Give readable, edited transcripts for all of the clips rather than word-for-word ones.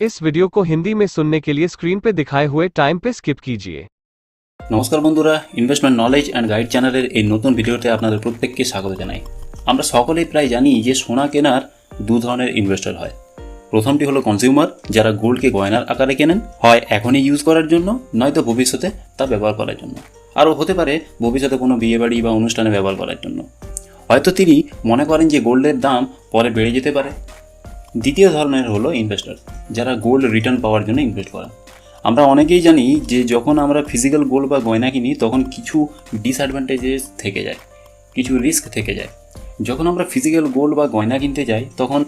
इस वीडियो को हिंदी में सुनने के लिए स्क्रीन पे दिखाए हुए टाइम पे स्किप कीजिए। নমস্কার বন্ধুরা, ইনভেস্টমেন্ট নলেজ অ্যান্ড গাইড চ্যানেলের এই নতুন ভিডিওতে আপনাদের প্রত্যেককে স্বাগত জানাই। আমরা সকলেই প্রায় জানি যে সোনা কেনার দু ধরনের ইনভেস্টর হয়। প্রথমটি হলো কনজিউমার, যারা গোল্ডকে গয়নার আকারে কেনেন, হয় এখনই ইউজ করার জন্য, নয়তো ভবিষ্যতে তা ব্যবহার করার জন্য, আরও হতে পারে ভবিষ্যতে কোনো বিয়েবাড়ি বা অনুষ্ঠানে ব্যবহার করার জন্য। হয়তো তিনি মনে করেন যে গোল্ডের দাম পরে বেড়ে যেতে পারে। দ্বিতীয় ধরনের হলো ইনভেস্টর, যারা গোল্ড রিটার্ন পাওয়ার জন্য ইনভেস্ট করেন। আমরা অনেকেই জানি যে যখন আমরা ফিজিক্যাল গোল্ড বা গয়না কিনি তখন কিছু ডিসঅ্যাডভান্টেজেস থেকে যায়, কিছু রিস্ক থেকে যায়। যখন আমরা ফিজিক্যাল গোল্ড বা গয়না কিনতে যাই তখন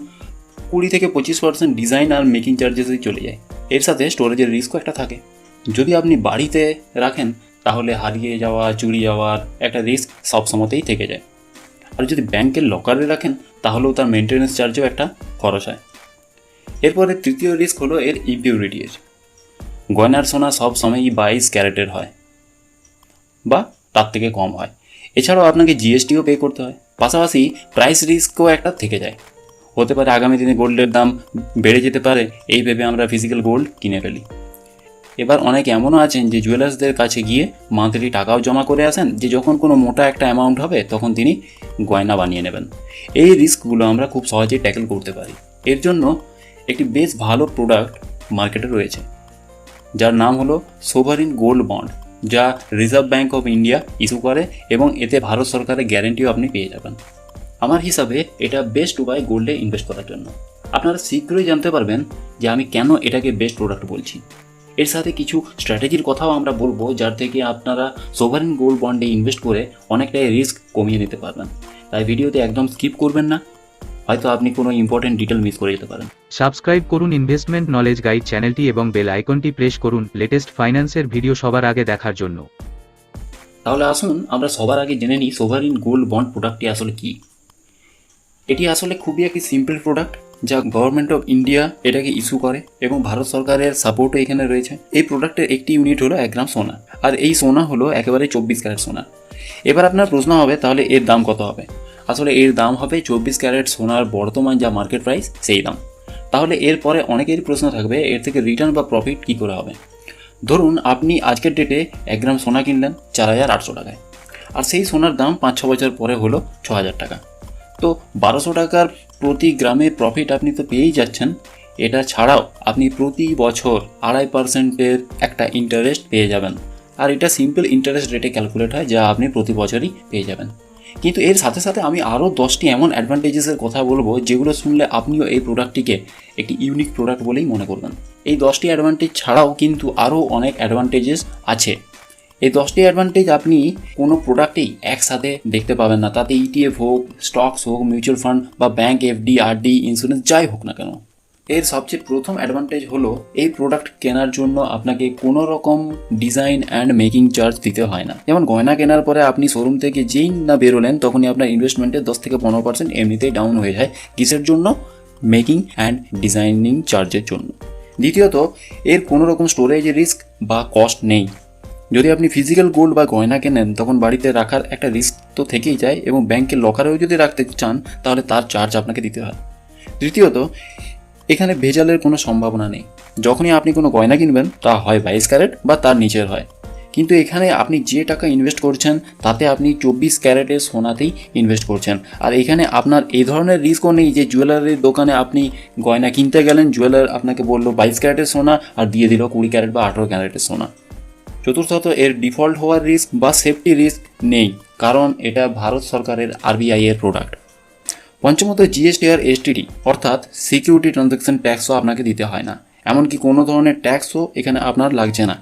20 থেকে 25% ডিজাইন আর মেকিং চার্জেসই চলে যায়। এর সাথে স্টোরেজের রিস্কও একটা থাকে। যদি আপনি বাড়িতে রাখেন তাহলে হারিয়ে যাওয়া, চুরি যাওয়ার একটা রিস্ক সবসময়তেই থেকে যায়। আর যদি ব্যাংকের লকারে রাখেন তাহলেও তার মেনটেন্যান্স চার্জও একটা খরচ হয়। এরপরে তৃতীয় রিস্ক হলো এর ইম্পিউরিটির। গয়নার সোনা সব সময়ই 22 ক্যারেটের হয় বা তার থেকে কম হয়। এছাড়াও আপনাকে জিএসটিও পে করতে হয়। পাশাপাশি প্রাইস রিস্কও একটা থেকে যায়। হতে পারে আগামী দিনে গোল্ডের দাম বেড়ে যেতে পারে, এই ভেবে আমরা ফিজিক্যাল গোল্ড কিনে ফেলি। এবার অনেক এমনও আছেন যে জুয়েলার্সদের কাছে গিয়ে মান্থলি টাকাও জমা করে আসেন, যে যখন কোনো মোটা একটা অ্যামাউন্ট হবে তখন তিনি গয়না বানিয়ে নেবেন। এই রিস্কগুলো আমরা খুব সহজেই ট্যাকেল করতে পারি। এর জন্য একটি বেশ ভালো প্রোডাক্ট মার্কেটে রয়েছে, যার নাম হলো সোভারিন গোল্ড বন্ড, যা reserve bank of India issue করে এবং এতে ভারত সরকারের গ্যারেন্টিও আপনি পেয়ে যাবেন। আমার হিসাবে এটা বেস্ট উপায় গোল্ডে ইনভেস্ট করার জন্য। আপনারা শীঘ্রই জানতে পারবেন যে আমি কেন এটাকে বেস্ট প্রোডাক্ট বলছি। এর সাথে কিছু স্ট্র্যাটেজির কথাও আমরা বলবো, যার থেকে আপনারা সোভারিন গোল্ড বন্ডে ইনভেস্ট করে অনেকটাই রিস্ক কমিয়ে নিতে পারবেন। তাই ভিডিওতে একদম স্কিপ করবেন না, হয়তো আপনি কোনো ইম্পর্টেন্ট ডিটেল মিস করে যেতে পারেন। সাবস্ক্রাইব করুন ইনভেস্টমেন্ট নলেজ গাইড চ্যানেলটি এবং বেল আইকনটি প্রেস করুন লেটেস্ট ফাইন্যান্সের ভিডিও সবার আগে দেখার জন্য। তাহলে আসুন আমরা সবার আগে জেনে নিই সোভারিন গোল্ড বন্ড প্রোডাক্টটি আসলে কি। এটি আসলে খুবই একটি সিম্পল প্রোডাক্ট, যা গভর্নমেন্ট অফ ইন্ডিয়া এটাকে ইস্যু করে এবং ভারত সরকারের সাপোর্টও এখানে রয়েছে। এই প্রোডাক্টের একটি ইউনিট হলো 1 গ্রাম সোনা, আর এই সোনা হলো একেবারে 24 ক্যারেট সোনা। এবার আপনার প্রশ্ন হবে তাহলে এর দাম কত হবে। আসলে এর দাম হবে 24 ক্যারেট সোনার বর্তমান যা মার্কেট প্রাইস সেই দাম। তাহলে এরপরে অনেকেরই প্রশ্ন থাকবে এর থেকে রিটার্ন বা প্রফিট কী করে হবে। ধরুন আপনি আজকের ডেটে 1 গ্রাম সোনা কিনলেন 4800 টাকায়, আর সেই সোনার দাম 5-6 বছর পরে হলো 6000 টাকা। তো 1200 টাকার প্রতি গ্রামে প্রফিট আপনি তো পেয়েই যাচ্ছেন। এটা ছাড়াও আপনি প্রতি বছর 2.5% একটা ইন্টারেস্ট পেয়ে যাবেন, আর এটা সিম্পল ইন্টারেস্ট রেটে ক্যালকুলেট হয়, যা আপনি প্রতি বছরই পেয়ে যাবেন। কিন্তু এর সাথে সাথে আমি আরও 10টি এমন অ্যাডভান্টেজেসের কথা বলবো যেগুলো শুনলে আপনিও এই প্রোডাক্টটিকে একটি ইউনিক প্রোডাক্ট বলেই মনে করবেন। এই 10টি অ্যাডভান্টেজ ছাড়াও কিন্তু আরও অনেক অ্যাডভান্টেজেস আছে। এই 10টি অ্যাডভান্টেজ আপনি কোনো প্রোডাক্টেই একসাথে দেখতে পাবেন না, তাতে ইটিএফ হোক, স্টকস হোক, মিউচুয়াল ফান্ড বা ব্যাংক এফডি, আরডি, ইন্স্যুরেন্স যাই হোক না কেন। এর সবচেয়ে প্রথম অ্যাডভান্টেজ হলো এই প্রোডাক্ট কেনার জন্য আপনাকে কোনো রকম ডিজাইন অ্যান্ড মেকিং চার্জ দিতে হয় না। যেমন গয়না কেনার পরে আপনি শোরুম থেকে যেই না বেরোলেন তখনই আপনার ইনভেস্টমেন্টের 10 থেকে 15% এমনিতেই ডাউন হয়ে যায়। কিসের জন্য? মেকিং অ্যান্ড ডিজাইনিং চার্জের জন্য। দ্বিতীয়ত, এর কোনো রকম স্টোরেজ রিস্ক বা কস্ট নেই। যদি আপনি ফিজিক্যাল গোল্ড বা গয়না কেনেন তখন বাড়িতে রাখার একটা রিস্ক তো থেকেই যায়, এবং ব্যাংকের লকারেও যদি রাখতে চান তাহলে তার চার্জ আপনাকে দিতে হয়। তৃতীয়ত, এখানে ভেজালের কোনো সম্ভাবনা নেই। যখনই আপনি কোনো গয়না কিনবেন তা হয় 22 ক্যারেট বা তার নিচের হয়, কিন্তু এখানে আপনি যে টাকা ইনভেস্ট করছেন তাতে আপনি 24 ক্যারেটের সোনাতেই ইনভেস্ট করছেন। আর এখানে আপনার এই ধরনের রিস্কও নেই যে জুয়েলারির দোকানে আপনি গয়না কিনতে গেলেন, জুয়েলার আপনাকে বললো 22 ক্যারেটের সোনা আর দিয়ে দিল 20 ক্যারেট বা 18 ক্যারেটের সোনা। চতুর্থত, এর ডিফল্ট হওয়ার রিস্ক বা সেফটি রিস্ক নেই, কারণ এটা ভারত সরকারের আরবিআই এর প্রোডাক্ট। পঞ্চমত, জিএসটি আর এসটিডি অর্থাৎ সিকিউরিটি ট্রানজ্যাকশন ট্যাক্সও আপনাকে দিতে হয় না, এমনকি কোনো ধরনের ট্যাক্সও এখানে আপনার লাগছে না।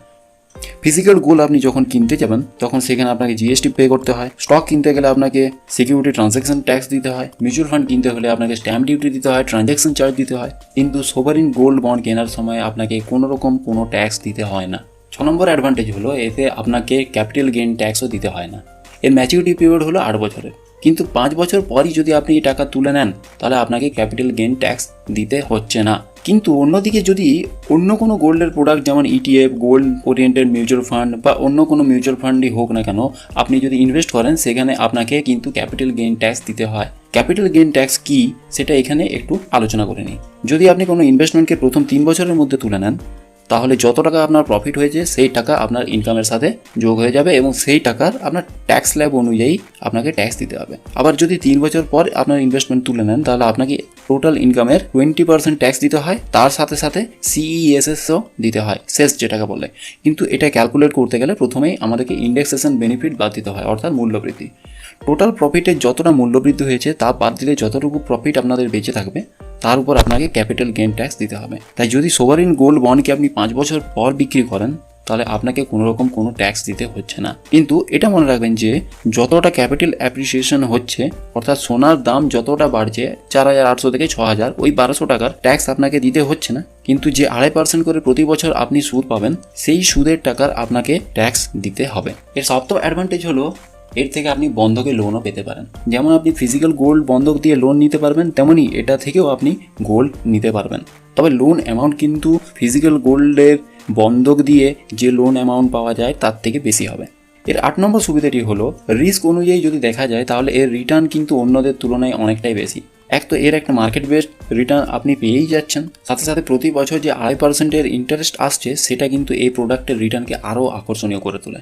ফিজিক্যাল গোল্ড আপনি যখন কিনতে যাবেন তখন সেখানে আপনাকে জিএসটি পে করতে হয়, স্টক কিনতে গেলে আপনাকে সিকিউরিটি ট্রানজ্যাকশন ট্যাক্স দিতে হয়, মিউচুয়াল ফান্ড কিনতে হলে আপনাকে স্ট্যাম্প ডিউটি দিতে হয়, ট্রানজ্যাকশন চার্জ দিতে হয়। কিন্তু সোভারিন গোল্ড বন্ড কেনার সময় আপনাকে কোনো রকম কোনো ট্যাক্স দিতে হয় না। 6 নম্বর অ্যাডভান্টেজ হলো এতে আপনাকে ক্যাপিটাল গেইন ট্যাক্সও দিতে হয় না। এর ম্যাচুরিটি পিরিয়ড হলো 8 বছরের, কিন্তু 5 বছর পরই যদি আপনি এই টাকা তুলে নেন তাহলে আপনাকে ক্যাপিটাল গেইন ট্যাক্স দিতে হচ্ছে না। কিন্তু অন্যদিকে যদি অন্য কোনো গোল্ডের প্রোডাক্ট যেমন ETF, gold oriented mutual fund বা অন্য কোনো মিউচুয়াল ফান্ডই হোক না কেন, আপনি যদি ইনভেস্ট করেন সেখানে আপনাকে কিন্তু ক্যাপিটাল গেইন ট্যাক্স দিতে হয়। ক্যাপিটাল গেইন ট্যাক্স কী সেটা এখানে একটু আলোচনা করে নিই। যদি আপনি কোনো ইনভেস্টমেন্টকে প্রথম 3 বছরের মধ্যে তুলে নেন, তাহলে যত টাকা আপনার প্রফিট হয়েছে সেই টাকা আপনার ইনকামের সাথে যোগ হয়ে যাবে এবং সেই টাকার আপনার ট্যাক্স স্ল্যাব অনুযায়ী আপনাকে ট্যাক্স দিতে হবে। আবার যদি 3 বছর পর আপনার ইনভেস্টমেন্ট তুলে নেন, তাহলে আপনাকে টোটাল ইনকামের 20% ট্যাক্স দিতে হয়, তার সাথে সাথে সিইএসএসও দিতে হয়, সেস যেটাকে বলে। কিন্তু এটা ক্যালকুলেট করতে গেলে প্রথমেই আমাদেরকে ইন্ডেক্সেশন বেনিফিট বাদ দিতে হয়, অর্থাৎ মূল্যবৃদ্ধি। টোটাল প্রফিটের যতটা মূল্যবৃদ্ধি হয়েছে তা বাদ দিলে যতটুকু প্রফিট আপনাদের বেঁচে থাকবে তার উপর আপনাকে ক্যাপিটাল গেইন ট্যাক্স দিতে হবে। তাই যদি সোভারিন গোল্ড বন্ডকে আপনি 5 বছর পর বিক্রি করেন, তাহলে আপনাকে কোনো রকম কোনো ট্যাক্স দিতে হচ্ছে না। কিন্তু এটা মনে রাখবেন যে যতটা ক্যাপিটাল অ্যাপ্রিসিয়েশন হচ্ছে, অর্থাৎ সোনার দাম যতটা বাড়ছে 4800 থেকে 6000, ওই 1200 টাকার ট্যাক্স আপনাকে দিতে হচ্ছে না। কিন্তু যে 2.5% করে প্রতি বছর আপনি সুদ পাবেন, সেই সুদের টাকার আপনাকে ট্যাক্স দিতে হবে। এর সবথেকে অ্যাডভান্টেজ হলো এর থেকে আপনি বন্ধকে লোনও পেতে পারেন। যেমন আপনি ফিজিক্যাল গোল্ড বন্ধক দিয়ে লোন নিতে পারবেন, তেমনি এটা থেকেও আপনি গোল্ড নিতে পারবেন। তবে লোন অ্যামাউন্ট কিন্তু ফিজিক্যাল গোল্ডের বন্ধক দিয়ে যে লোন অ্যামাউন্ট পাওয়া যায় তার থেকে বেশি হবে। এর 8 নম্বর সুবিধাটি হলো রিস্ক অনুযায়ী যদি দেখা যায় তাহলে এর রিটার্ন কিন্তু অন্যদের তুলনায় অনেকটাই বেশি। এক তো এর একটা মার্কেট বেসড রিটার্ন আপনি পেয়েই যাচ্ছেন, সাথে সাথে প্রতি বছর যে 2.5% ইন্টারেস্ট আসছে সেটা কিন্তু এই প্রোডাক্টের রিটার্নকে আরও আকর্ষণীয় করে তোলে।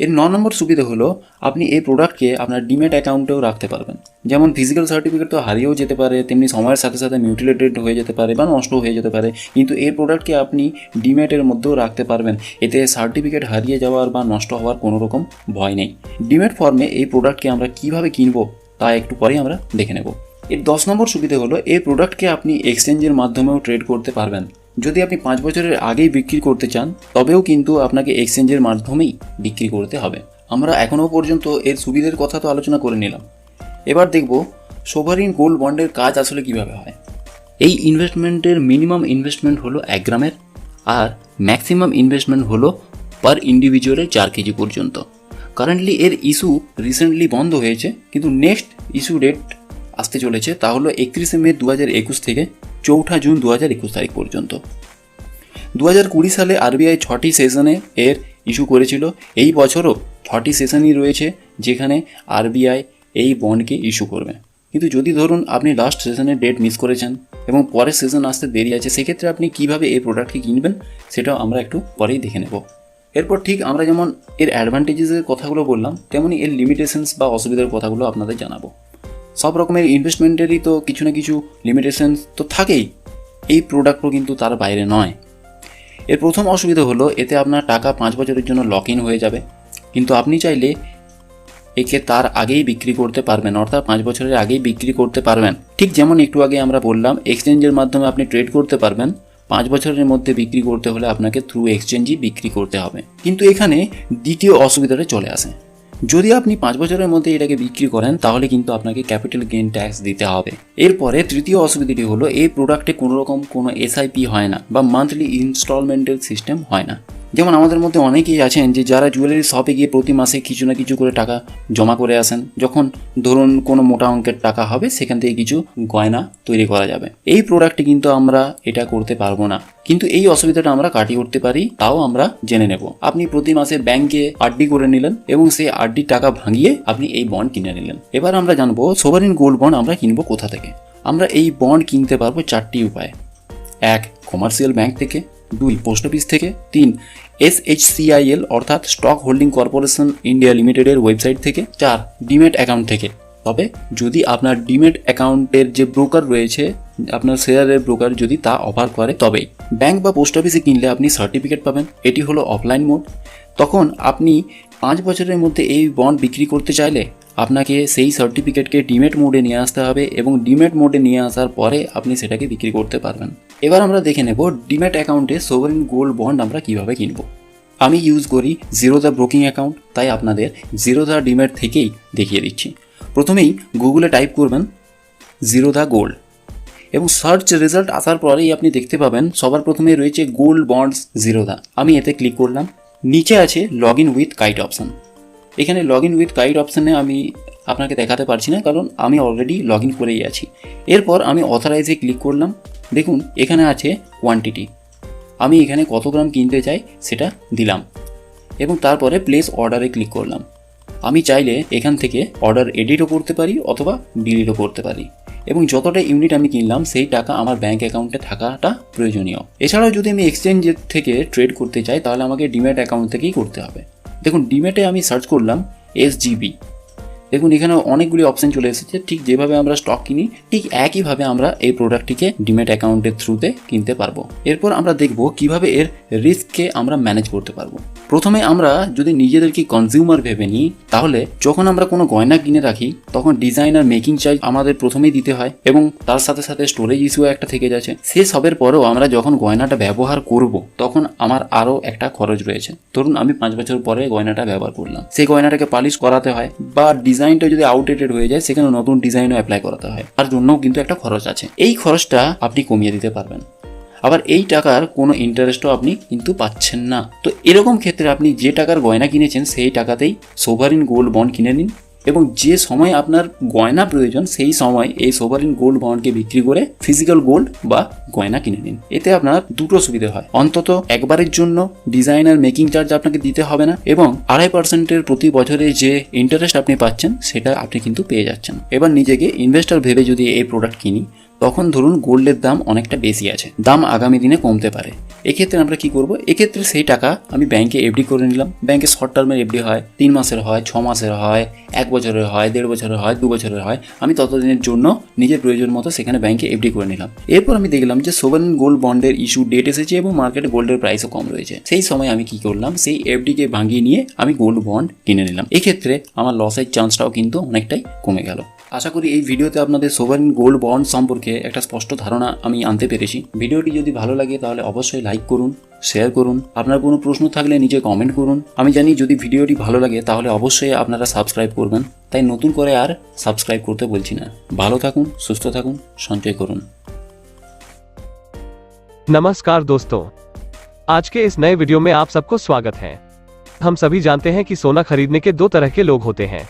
এর 9 নম্বর সুবিধা হলো আপনি এই প্রোডাক্টকে আপনার ডিম্যাট অ্যাকাউন্টেও রাখতে পারবেন। যেমন ফিজিক্যাল সার্টিফিকেট তো হারিয়েও যেতে পারে, তেমনি সময়ের সাথে সাথে মিউটিলেটেড হয়ে যেতে পারে বা নষ্ট হয়ে যেতে পারে, কিন্তু এই প্রোডাক্টকে আপনি ডিম্যাটের মধ্যেও রাখতে পারবেন। এতে সার্টিফিকেট হারিয়ে যাওয়ার বা নষ্ট হওয়ার কোনো রকম ভয় নেই। ডিম্যাট ফর্মে এই প্রোডাক্টকে আমরা কীভাবে কিনবো তা একটু পরেই আমরা দেখে নেব। এর 10 নম্বর সুবিধা হলো এই প্রোডাক্টকে আপনি এক্সচেঞ্জের মাধ্যমেও ট্রেড করতে পারবেন। যদি আপনি 5 বছরের আগেই বিক্রি করতে চান, তবেও কিন্তু আপনাকে এক্সচেঞ্জের মাধ্যমেই বিক্রি করতে হবে। আমরা এখনও পর্যন্ত এর সুবিধার কথা তো আলোচনা করে নিলাম। এবার দেখব সোভারিন গোল্ড বন্ডের কাজ আসলে কিভাবে হয়। এই ইনভেস্টমেন্টের মিনিমাম ইনভেস্টমেন্ট হলো 1 গ্রামের, আর ম্যাক্সিমাম ইনভেস্টমেন্ট হলো পার ইন্ডিভিজুয়ালের 4 কেজি পর্যন্ত। কারেন্টলি এর ইস্যু রিসেন্টলি বন্ধ হয়েছে, কিন্তু নেক্সট ইস্যু ডেট আসতে চলেছে, তা হলো 31 মে 2021 থেকে 4 জুন 2021 তারিখ পর্যন্ত। 2020 সালে আরবিআই 6টি সেশনে এর ইস্যু করেছিল। এই বছরও 6টি সেশনই রয়েছে যেখানে আরবিআই এই বন্ডকে ইস্যু করবে। কিন্তু যদি ধরুন আপনি লাস্ট সেশনের ডেট মিস করেছেন এবং পরের সেশন আসতে দেরি আছে, সেক্ষেত্রে আপনি কিভাবে এই প্রোডাক্টকে কিনবেন সেটাও আমরা একটু পরেই দেখে নেব। এরপর ঠিক আমরা যেমন এর অ্যাডভান্টেজেসের কথাগুলো বললাম, তেমনি এর লিমিটেশনস বা অসুবিধার কথাগুলো আপনাদের জানাবো। সব রকমের ইনভেস্টমেন্টেরই তো কিছু না কিছু লিমিটেশনস তো থাকেই, এই প্রোডাক্টও কিন্তু তার বাইরে নয়। এর প্রথম অসুবিধা হলো এতে আপনার টাকা 5 বছরের জন্য লক ইন হয়ে যাবে, কিন্তু আপনি চাইলে একে তার আগেই বিক্রি করতে পারবেন, অর্থাৎ 5 বছরের আগেই বিক্রি করতে পারবেন। ঠিক যেমন একটু আগে আমরা বললাম এক্সচেঞ্জের মাধ্যমে আপনি ট্রেড করতে পারবেন, 5 বছরের মধ্যে বিক্রি করতে হলে আপনাকে থ্রু এক্সচেঞ্জই বিক্রি করতে হবে। কিন্তু এখানে দ্বিতীয় অসুবিধাটা চলে আসে। যদি আপনি 5 বছরের মধ্যে এটাকে বিক্রি করেন তাহলে কিন্তু আপনাকে ক্যাপিটাল গেইন ট্যাক্স দিতে হবে। এরপরে তৃতীয় অসুবিধাটি হলো এই প্রোডাক্টে কোনো রকম কোনো এসআইপি হয় না বা মান্থলি ইনস্টলমেন্টের সিস্টেম হয় না। যেমন আমাদের মধ্যে অনেকেই আছেন যে যারা জুয়েলারি শপে গিয়ে প্রতি মাসে কিছু না কিছু করে টাকা জমা করে আসেন, যখন ধরুন কোনো মোটা অঙ্কের টাকা হবে সেখান থেকে কিছু গয়না তৈরি করা যাবে। এই প্রোডাক্টে কিন্তু আমরা এটা করতে পারবো না, কিন্তু এই অসুবিধাটা আমরা কাটিয়ে উঠতে পারি, তাও আমরা জেনে নেব। আপনি প্রতি মাসে ব্যাংকে আরডি করে নিলেন এবং সেই আরডি টাকা ভাঙিয়ে আপনি এই বন্ড কিনে নিলেন। এবার আমরা জানবো সোভারিন গোল্ড বন্ড আমরা কিনবো কোথা থেকে। আমরা এই বন্ড কিনতে পারবো 4টি উপায়। 1, কমার্শিয়াল ব্যাংক থেকে। 2, পোস্ট অফিস থেকে। 3, SHCIL অর্থাৎ স্টক হোল্ডিং কর্পোরেশন ইন্ডিয়া লিমিটেডের ওয়েবসাইট থেকে। 4, ডিম্যাট অ্যাকাউন্ট থেকে। তবে যদি আপনার ডিম্যাট অ্যাকাউন্টের যে ব্রোকার রয়েছে, আপনার শেয়ারের ব্রোকার যদি তা অফার করে তবেই। ব্যাংক বা পোস্ট অফিসে কিনলে আপনি সার্টিফিকেট পাবেন, এটি হলো অফলাইন মোড। তখন আপনি 5 বছরের মধ্যে এই বন্ড বিক্রি করতে চাইলে আপনাকে সেই সার্টিফিকেটকে ডিম্যাট মোডে নিয়ে আসতে হবে এবং ডিম্যাট মোডে নিয়ে আসার পরে আপনি সেটাকে বিক্রি করতে পারবেন। এবার আমরা দেখে নেব ডিম্যাট অ্যাকাউন্টে সোভারিন গোল্ড বন্ড আমরা কিভাবে কিনব। আমি ইউজ করি জিরোধা ব্রোকিং অ্যাকাউন্ট, তাই আপনাদের জিরোধা ডিম্যাট থেকেই দেখিয়ে দিচ্ছি। প্রথমেই গুগলে টাইপ করবেন জিরোধা গোল্ড এবং সার্চ রেজাল্ট আসার পরেই আপনি দেখতে পাবেন সবার প্রথমে রয়েছে গোল্ড বন্ডস জিরোধা। আমি এতে ক্লিক করলাম। নিচে আছে log in with kite option. এখানে লগ ইন উইথ কাইট অপশানে আমি আপনাকে দেখাতে পারছি না, কারণ আমি অলরেডি লগ ইন করেই আছি। এরপর আমি অথরাইজে ক্লিক করলাম। দেখুন এখানে আছে কোয়ান্টিটি, আমি এখানে কত গ্রাম কিনতে চাই সেটা দিলাম এবং তারপরে প্লেস অর্ডারে ক্লিক করলাম। আমি চাইলে এখান থেকে অর্ডার এডিটও করতে পারি অথবা ডিলিটও করতে পারি এবং যতটা ইউনিট আমি কিনলাম সেই টাকা আমার ব্যাঙ্ক অ্যাকাউন্টে থাকাটা প্রয়োজনীয়। এছাড়াও যদি আমি এক্সচেঞ্জের থেকে ট্রেড করতে চাই তাহলে আমাকে ডিম্যাট অ্যাকাউন্ট থেকেই করতে হবে। দেখুন ডিম্যাটে আমি সার্চ করলাম SGB, দেখুন এখানে অনেকগুলি অপশন চলে এসেছে। ঠিক যেভাবে আমরা স্টক কিনি ঠিক একইভাবে আমরা এই প্রোডাক্টটিকে ডিম্যাট অ্যাকাউন্টের থ্রুতে কিনতে পারবো। এরপর আমরা দেখব কিভাবে এর রিস্ককে আমরা ম্যানেজ করতে পারবো। প্রথমে আমরা যদি নিজেদেরকে কনজিউমার ভেবে নিই তাহলে যখন আমরা কোনো গয়না কিনে রাখি তখন ডিজাইন আর মেকিং চার্জ আমাদের প্রথমেই দিতে হয় এবং তার সাথে সাথে স্টোরেজ ইস্যু একটা থেকে যাচ্ছে। সে সবের পরেও আমরা যখন গয়নাটা ব্যবহার করব তখন আমার আরও একটা খরচ রয়েছে। ধরুন আমি 5 বছর পরে গয়নাটা ব্যবহার করলাম, সেই গয়নাটাকে পালিশ করাতে হয় বা ডিজাইনটা যদি আউটডেটেড হয়ে যায় সেখানে নতুন ডিজাইনও অ্যাপ্লাই করাতে হয়, তার জন্যও কিন্তু একটা খরচ আছে। এই খরচটা আপনি কমিয়ে দিতে পারবেন, আবার এই টাকার কোনো ইন্টারেস্টও আপনি কিন্তু পাচ্ছেন না। তো এরকম ক্ষেত্রে আপনি যে টাকার গয়না কিনেছেন সেই টাকাতেই সোভারিন গোল্ড বন্ড কিনে নিন এবং যে সময় আপনার গয়না প্রয়োজন সেই সময় এই সোভারিন গোল্ড বন্ডকে বিক্রি করে ফিজিক্যাল গোল্ড বা গয়না কিনে নিন। এতে আপনার দুটো সুবিধা হয়, অন্তত একবারের জন্য ডিজাইন আর মেকিং চার্জ আপনাকে দিতে হবে না এবং 2.5% প্রতি বছরে যে ইন্টারেস্ট আপনি পাচ্ছেন সেটা আপনি কিন্তু পেয়ে যাচ্ছেন। এবার নিজেকে ইনভেস্টর ভেবে যদি এই প্রোডাক্ট কিনি তখন ধরুন গোল্ডের দাম অনেকটা বেশি আছে, দাম আগামী দিনে কমতে পারে। এক্ষেত্রে আমরা কি করব, এক্ষেত্রে সেই টাকা আমি ব্যাংকে এফডি করে নিলাম। ব্যাংকে শর্ট টার্মের এফডি হয়, 3 মাসের হয়, 6 মাসের হয়, 1 বছরের হয়, 1.5 বছরের হয়, 2 বছরের হয়। আমি ততদিনের জন্য নিজের প্রয়োজন মতো সেখানে ব্যাংকে এফডি করে নিলাম। এরপর আমি দেখলাম যে সোভারিন গোল্ড বন্ডের ইস্যু ডেট এসেছে এবং মার্কেটে গোল্ডের প্রাইসও কম রয়েছে। সেই সময় আমি কি করলাম, সেই এফডিকে ভাঙিয়ে নিয়ে আমি গোল্ড বন্ড কিনে নিলাম। এক্ষেত্রে আমার লসের চান্সটাও কিন্তু অনেকটাই কমে গেল। আশা করি এই ভিডিওতে আপনাদের সোভারিন গোল্ড বন্ড সম্পর্কে একটা স্পষ্ট ধারণা আমি আনতে পেরেছি। ভিডিওটি যদি ভালো লাগে তাহলে অবশ্যই লাইক করুন, শেয়ার করুন। আপনার কোনো প্রশ্ন থাকলে নিচে কমেন্ট করুন। আমি জানি যদি ভিডিওটি ভালো লাগে তাহলে অবশ্যই আপনারা সাবস্ক্রাইব করবেন, তাই নতুন করে আর সাবস্ক্রাইব করতে বলছি না। ভালো থাকুন, সুস্থ থাকুন, সঞ্চয় করুন। नमस्कार दोस्तों, आज के इस नए वीडियो में आप सबको स्वागत है। हम सभी जानते हैं कि सोना खरीदने के 2 तरह के लोग होते हैं।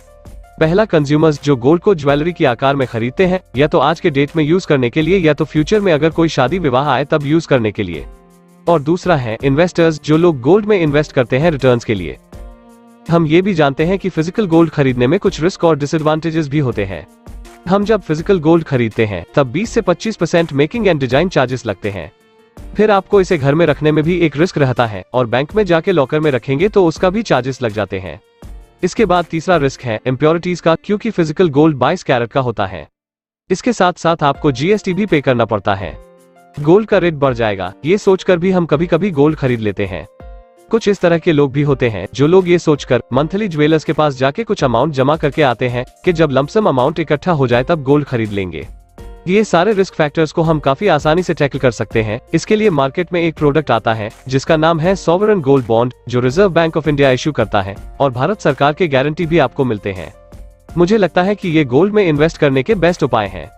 पहला कंज्यूमर्स जो गोल्ड को ज्वेलरी के आकार में खरीदते हैं, या तो आज के डेट में यूज करने के लिए या तो फ्यूचर में अगर कोई शादी विवाह आए तब यूज करने के लिए। और दूसरा है इन्वेस्टर्स जो लोग गोल्ड में इन्वेस्ट करते हैं रिटर्न्स के लिए। हम ये भी जानते हैं कि फिजिकल गोल्ड खरीदने में कुछ रिस्क और डिसएडवांटेजेस भी होते हैं। हम जब फिजिकल गोल्ड खरीदते हैं तब 20 से 25% मेकिंग एंड डिजाइन चार्जेस लगते हैं। फिर आपको इसे घर में रखने में भी एक रिस्क रहता है और बैंक में जाके लॉकर में रखेंगे तो उसका भी चार्जेस लग जाते हैं। इसके बाद तीसरा रिस्क है इम्प्योरिटीज का, क्योंकि फिजिकल गोल्ड 22 कैरेट का होता है। इसके साथ साथ आपको GST भी पे करना पड़ता है। गोल्ड का रेट बढ़ जाएगा ये सोचकर भी हम कभी कभी गोल्ड खरीद लेते हैं। कुछ इस तरह के लोग भी होते हैं जो लोग ये सोचकर मंथली ज्वेलर्स के पास जाके कुछ अमाउंट जमा करके आते हैं कि जब लमसम अमाउंट इकट्ठा हो जाए तब गोल्ड खरीद लेंगे। ये सारे रिस्क फैक्टर्स को हम काफी आसानी से टैकल कर सकते हैं। इसके लिए मार्केट में एक प्रोडक्ट आता है जिसका नाम है सॉवरेन गोल्ड बॉन्ड, जो reserve bank of India issue करता है और भारत सरकार के गारंटी भी आपको मिलते हैं। मुझे लगता है कि ये गोल्ड में इन्वेस्ट करने के बेस्ट उपाय हैं।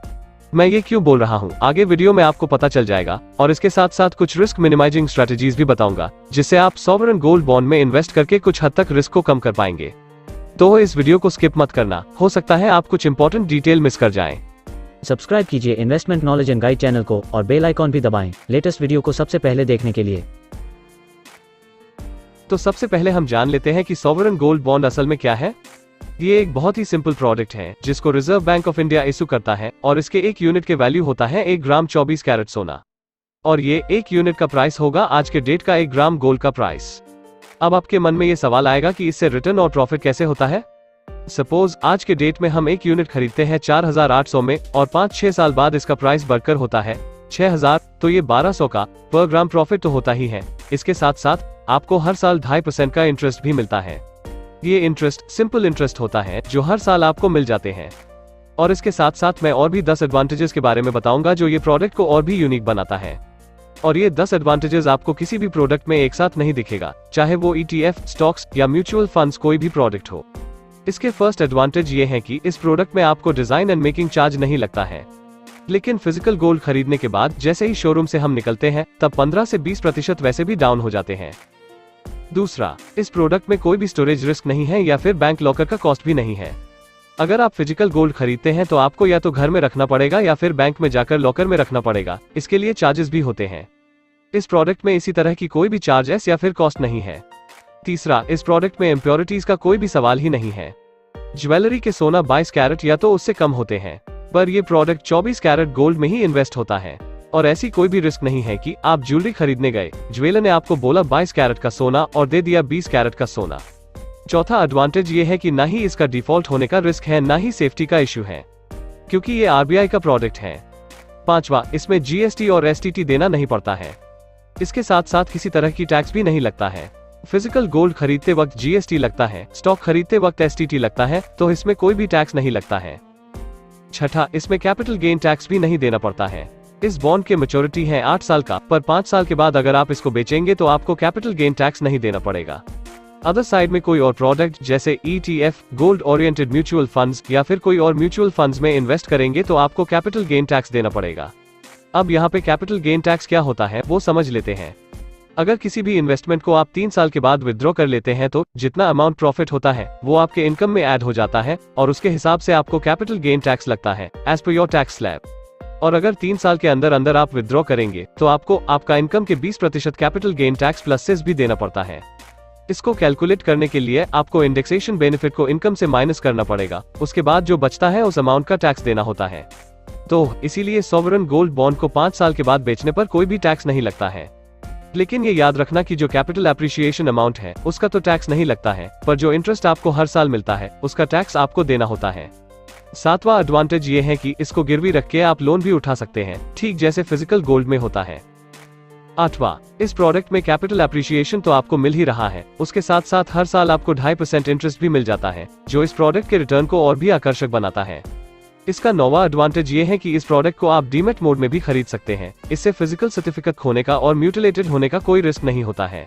मैं ये क्यों बोल रहा हूँ आगे वीडियो में आपको पता चल जाएगा और इसके साथ साथ कुछ रिस्क मिनिमाइजिंग स्ट्रेटेजीज भी बताऊंगा जिससे आप सॉवरेन गोल्ड बॉन्ड में इन्वेस्ट करके कुछ हद तक रिस्क को कम कर पाएंगे। तो इस वीडियो को स्किप मत करना, हो सकता है आप कुछ इंपॉर्टेंट डिटेल मिस कर जाएं। सब्सक्राइब कीजिए investment knowledge and guide channel को और बेल आइकॉन भी दबाएं लेटेस्ट वीडियो को सबसे पहले देखने के लिए। तो सबसे पहले हम जान लेते हैं कि सॉवरेन गोल्ड बॉन्ड असल में क्या है। ये एक बहुत ही सिंपल प्रोडक्ट है जिसको reserve bank of India issue करता है और इसके 1 यूनिट के वैल्यू होता है 1 ग्राम 24 कैरेट सोना और ये 1 यूनिट का प्राइस होगा आज के डेट का 1 ग्राम गोल्ड का प्राइस। अब आपके मन में ये सवाल आएगा कि इससे रिटर्न और प्रॉफिट कैसे होता है। सपोज आज के डेट में हम 1 यूनिट खरीदते हैं 4800 में और 5-6 साल बाद इसका प्राइस बढ़कर होता है 6000, तो ये 1200 का पर ग्राम प्रॉफिट तो होता ही है। इसके साथ साथ आपको हर साल 2.5% का इंटरेस्ट भी मिलता है। ये इंटरेस्ट सिंपल इंटरेस्ट होता है जो हर साल आपको मिल जाते हैं। और इसके साथ साथ मैं और भी 10 एडवांटेजेस के बारे में बताऊंगा जो ये प्रोडक्ट को और भी यूनिक बनाता है। और ये 10 एडवांटेजेस आपको किसी भी प्रोडक्ट में एक साथ नहीं दिखेगा, चाहे वो ETF, स्टॉक्स या म्यूचुअल फंड्स कोई भी प्रोडक्ट हो। इसके फर्स्ट एडवांटेज ये है कि इस प्रोडक्ट में आपको डिजाइन एंड मेकिंग चार्ज नहीं लगता है, लेकिन फिजिकल गोल्ड खरीदने के बाद जैसे ही शोरूम से हम निकलते हैं तब 15 से 20% वैसे भी डाउन हो जाते हैं। दूसरा, इस प्रोडक्ट में कोई भी स्टोरेज रिस्क नहीं है या फिर बैंक लॉकर का कॉस्ट भी नहीं है। अगर आप फिजिकल गोल्ड खरीदते हैं तो आपको या तो घर में रखना पड़ेगा या फिर बैंक में जाकर लॉकर में रखना पड़ेगा, इसके लिए चार्जेस भी होते हैं। इस प्रोडक्ट में इसी तरह की कोई भी चार्जेस या फिर कॉस्ट नहीं है। तीसरा, इस प्रोडक्ट में इम्प्योरिटीज का कोई भी सवाल ही नहीं है। ज्वेलरी के सोना 22 कैरेट या तो उससे कम होते हैं, पर यह प्रोडक्ट 24 कैरेट गोल्ड में ही इन्वेस्ट होता है और ऐसी कोई भी रिस्क नहीं है कि आप ज्वेलरी खरीदने गए, ज्वेलर ने आपको बोला 22 कैरेट का सोना और दे दिया 20 कैरेट का सोना। चौथा एडवांटेज ये है कि ना ही इसका डिफॉल्ट होने का रिस्क है, ना ही सेफ्टी का इश्यू है, क्योंकि ये आरबीआई का प्रोडक्ट है। पांचवा, इसमें जीएसटी और एसटीटी देना नहीं पड़ता है। इसके साथ साथ किसी तरह की टैक्स भी नहीं लगता है। फिजिकल गोल्ड खरीदते वक्त जीएसटी लगता है, स्टॉक खरीदते वक्त एसटीटी लगता है, तो इसमें कोई भी टैक्स नहीं लगता है। छठा, इसमें कैपिटल गेन टैक्स भी नहीं देना पड़ता है। इस बॉन्ड के मैच्योरिटी है 8 साल का, पर 5 साल के बाद अगर आप इसको बेचेंगे तो आपको कैपिटल गेन टैक्स नहीं देना पड़ेगा। अदर साइड में कोई और प्रोडक्ट जैसे ETF, gold oriented mutual funds या फिर कोई और म्यूचुअल फंड्स में इन्वेस्ट करेंगे तो आपको कैपिटल गेन टैक्स देना पड़ेगा। अब यहाँ पे कैपिटल गेन टैक्स क्या होता है वो समझ लेते हैं। अगर किसी भी इन्वेस्टमेंट को आप 3 साल के बाद विथड्रॉ कर लेते हैं तो जितना अमाउंट प्रॉफिट होता है वो आपके इनकम में ऐड हो जाता है और उसके हिसाब से आपको कैपिटल गेन टैक्स लगता है as per your tax slab. और अगर 3 साल के अंदर अंदर आप विथड्रॉ करेंगे तो आपको आपका इनकम के 20% capital gain tax plus cess भी देना पड़ता है। इसको कैलकुलेट करने के लिए आपको इंडेक्सेशन बेनिफिट को इनकम से माइनस करना पड़ेगा, उसके बाद जो बचता है उस अमाउंट का टैक्स देना होता है। तो इसीलिए सॉवरेन गोल्ड बॉन्ड को 5 साल के बाद बेचने पर कोई भी टैक्स नहीं लगता है। लेकिन ये याद रखना कि जो कैपिटल एप्रिसिएशन अमाउंट है उसका तो टैक्स नहीं लगता है, पर जो इंटरेस्ट आपको हर साल मिलता है उसका टैक्स आपको देना होता है। सातवां एडवांटेज ये है कि इसको गिरवी रख के आप लोन भी उठा सकते हैं, ठीक जैसे फिजिकल गोल्ड में होता है। आठवां, इस प्रोडक्ट में कैपिटल एप्रिसिएशन तो आपको मिल ही रहा है, उसके साथ साथ हर साल आपको 2.5% इंटरेस्ट भी मिल जाता है, जो इस प्रोडक्ट के रिटर्न को और भी आकर्षक बनाता है। इसका नौवां एडवांटेज ये है कि इस प्रोडक्ट को आप डीमैट मोड में भी खरीद सकते हैं। इससे फिजिकल सर्टिफिकेट खोने का और म्यूटिलेटेड होने का कोई रिस्क नहीं होता है।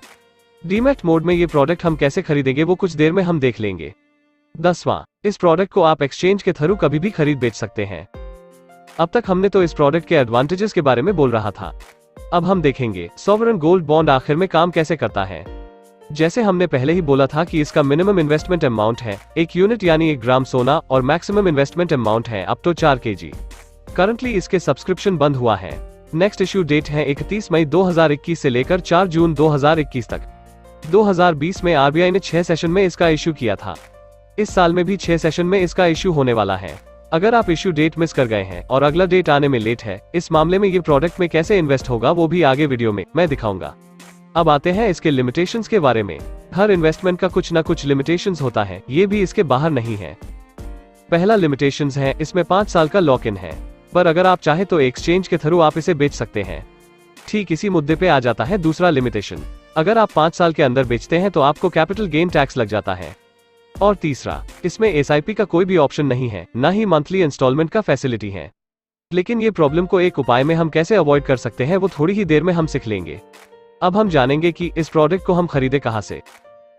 डीमैट मोड में ये प्रोडक्ट हम कैसे खरीदेंगे वो कुछ देर में हम देख लेंगे। 10वां, इस प्रोडक्ट को आप एक्सचेंज के थ्रू कभी भी खरीद बेच सकते हैं। अब तक हमने तो इस प्रोडक्ट के एडवांटेजेस के बारे में बोल रहा था, अब हम देखेंगे सॉवरेन गोल्ड बॉन्ड आखिर में काम कैसे करता है। जैसे हमने पहले ही बोला था कि इसका मिनिमम इन्वेस्टमेंट अमाउंट है 1 यूनिट यानी 1 ग्राम सोना और मैक्सिमम इन्वेस्टमेंट अमाउंट है अप टू 4 kg। करंटली इसके सब्सक्रिप्शन बंद हुआ है। नेक्स्ट इश्यू डेट है 31 मई 2021 से लेकर 4 जून 2021 तक। 2020 में आरबीआई ने 6 सेशन में इसका इश्यू किया था। इस साल में भी 6 सेशन में इसका इश्यू होने वाला है। अगर आप इश्यू डेट मिस कर गए हैं और अगला डेट आने में लेट है, इस मामले में ये प्रोडक्ट में कैसे इन्वेस्ट होगा वो भी आगे वीडियो में मैं दिखाऊंगा। अब आते हैं इसके लिमिटेशंस के बारे में। हर इन्वेस्टमेंट का कुछ ना कुछ लिमिटेशंस होता है, ये भी इसके बाहर नहीं है। पहला लिमिटेशंस है इसमें 5 साल का लॉक इन है, पर अगर आप चाहे तो एक्सचेंज के थ्रू आप इसे बेच सकते हैं। ठीक इसी मुद्दे पे आ जाता है दूसरा लिमिटेशन, अगर आप 5 साल के अंदर बेचते हैं तो आपको कैपिटल गेन टैक्स लग जाता है। और तीसरा, इसमें SIP का कोई भी ऑप्शन नहीं है, ना ही मंथली इंस्टॉलमेंट का फैसिलिटी है। लेकिन ये प्रॉब्लम को एक उपाय में हम कैसे अवॉइड कर सकते हैं वो थोड़ी ही देर में हम सीख लेंगे। अब हम जानेंगे कि इस प्रोडक्ट को हम खरीदे कहां से।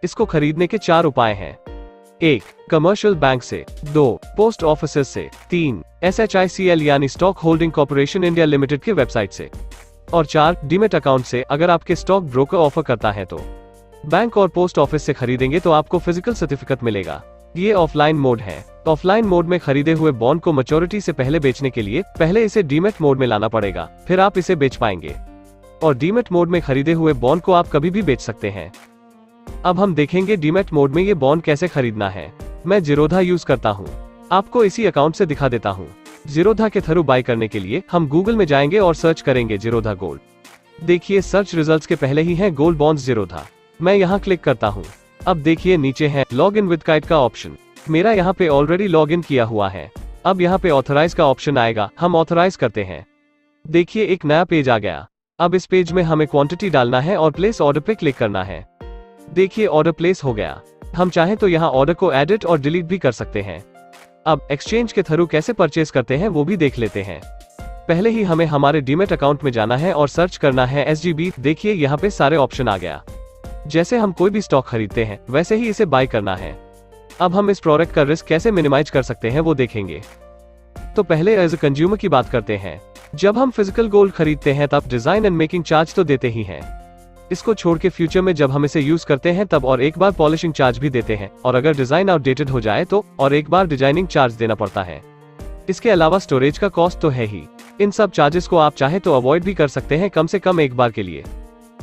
इसको खरीदने के 4 उपाय हैं। 1. कमर्शियल बैंक से, 2. पोस्ट ऑफिस से, 3. SHICL यानी stock holding corporation India limited की वेबसाइट से, और 4. डीमेट अकाउंट से अगर आपके स्टॉक ब्रोकर ऑफर करता है तो। बैंक और पोस्ट ऑफिस से खरीदेंगे तो आपको फिजिकल सर्टिफिकेट मिलेगा। ये ऑफलाइन मोड है। ऑफलाइन मोड में खरीदे हुए बॉन्ड को मैच्योरिटी से पहले बेचने के लिए पहले इसे डीमेट मोड में लाना पड़ेगा, फिर आप इसे बेच पाएंगे। और डीमेट मोड में खरीदे हुए बॉन्ड को आप कभी भी बेच सकते हैं। अब हम देखेंगे डीमेट मोड में ये बॉन्ड कैसे खरीदना है। मैं जीरोधा यूज करता हूँ, आपको इसी अकाउंट से दिखा देता हूँ। जीरोधा के थ्रू बाय करने के लिए हम गूगल में जाएंगे और सर्च करेंगे जीरोधा गोल्ड। देखिए सर्च रिजल्ट्स के पहले ही है गोल्ड बॉन्ड्स जीरोधा। मैं यहाँ क्लिक करता हूँ। अब देखिए नीचे है लॉग इन विद काइट का ऑप्शन। मेरा यहाँ पे ऑलरेडी लॉग इन किया हुआ है। अब यहाँ पे ऑथराइज का ऑप्शन आएगा, हम ऑथराइज करते हैं। देखिए एक नया पेज आ गया। अब इस पेज में हमें क्वांटिटी डालना है और प्लेस ऑर्डर पे क्लिक करना है। देखिए ऑर्डर प्लेस हो गया। हम चाहें तो यहाँ ऑर्डर को एडिट और डिलीट भी कर सकते हैं। अब एक्सचेंज के थ्रू कैसे परचेज करते हैं वो भी देख लेते हैं। पहले ही हमें हमारे डीमेट अकाउंट में जाना है और सर्च करना है SGB। देखिए यहाँ पे सारे ऑप्शन आ गया। जैसे हम कोई भी स्टॉक खरीदते हैं वैसे ही इसे बाय करना है। अब हम इस प्रोडक्ट का रिस्क कैसे मिनिमाइज कर सकते हैं वो देखेंगे। तो पहले एज ए कंज्यूमर की बात करते हैं। जब हम फिजिकल गोल्ड खरीदते हैं तब डिजाइन एंड मेकिंग चार्ज तो देते ही हैं। इसको छोड़ के फ्यूचर में जब हम इसे यूज करते हैं तब और एक बार पॉलिशिंग चार्ज भी देते हैं, और अगर डिजाइन आउटडेटेड हो जाए तो और एक बार डिजाइनिंग चार्ज देना पड़ता है। इसके अलावा स्टोरेज का कॉस्ट तो है ही। इन सब चार्जेस को आप चाहे तो अवॉइड भी कर सकते हैं, कम से कम एक बार के लिए।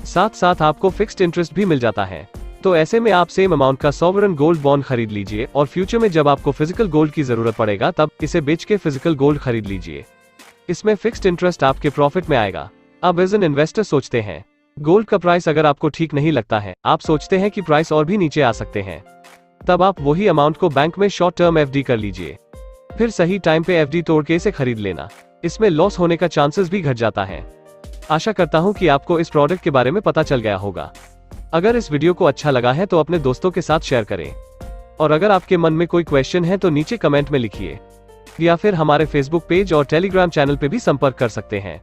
साथ साथ आपको फिक्स्ड इंटरेस्ट भी मिल जाता है। तो ऐसे में आप सेम अमाउंट का सॉवरेन गोल्ड बॉन्ड खरीद लीजिए और फ्यूचर में जब आपको फिजिकल गोल्ड की जरूरत पड़ेगा तब इसे बेच के फिजिकल गोल्ड खरीद लीजिए। इसमें फिक्स्ड इंटरेस्ट आपके प्रॉफिट में आएगा। अब एज एन इन्वेस्टर सोचते हैं, गोल्ड का प्राइस अगर आपको ठीक नहीं लगता है, आप सोचते हैं कि प्राइस और भी नीचे आ सकते हैं, तब आप वही अमाउंट को बैंक में शॉर्ट टर्म एफडी कर लीजिए। फिर सही टाइम पे एफडी तोड़ के इसे खरीद लेना। इसमें लॉस होने का चांसेस भी घट जाता है। आशा करता हूं कि आपको इस प्रोडक्ट के बारे में पता चल गया होगा। अगर इस वीडियो को अच्छा लगा है तो अपने दोस्तों के साथ शेयर करें, और अगर आपके मन में कोई क्वेश्चन है तो नीचे कमेंट में लिखिए, या फिर हमारे फेसबुक पेज और टेलीग्राम चैनल पे भी संपर्क कर सकते हैं।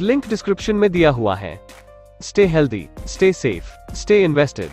लिंक डिस्क्रिप्शन में दिया हुआ है। Stay healthy, stay safe, stay invested.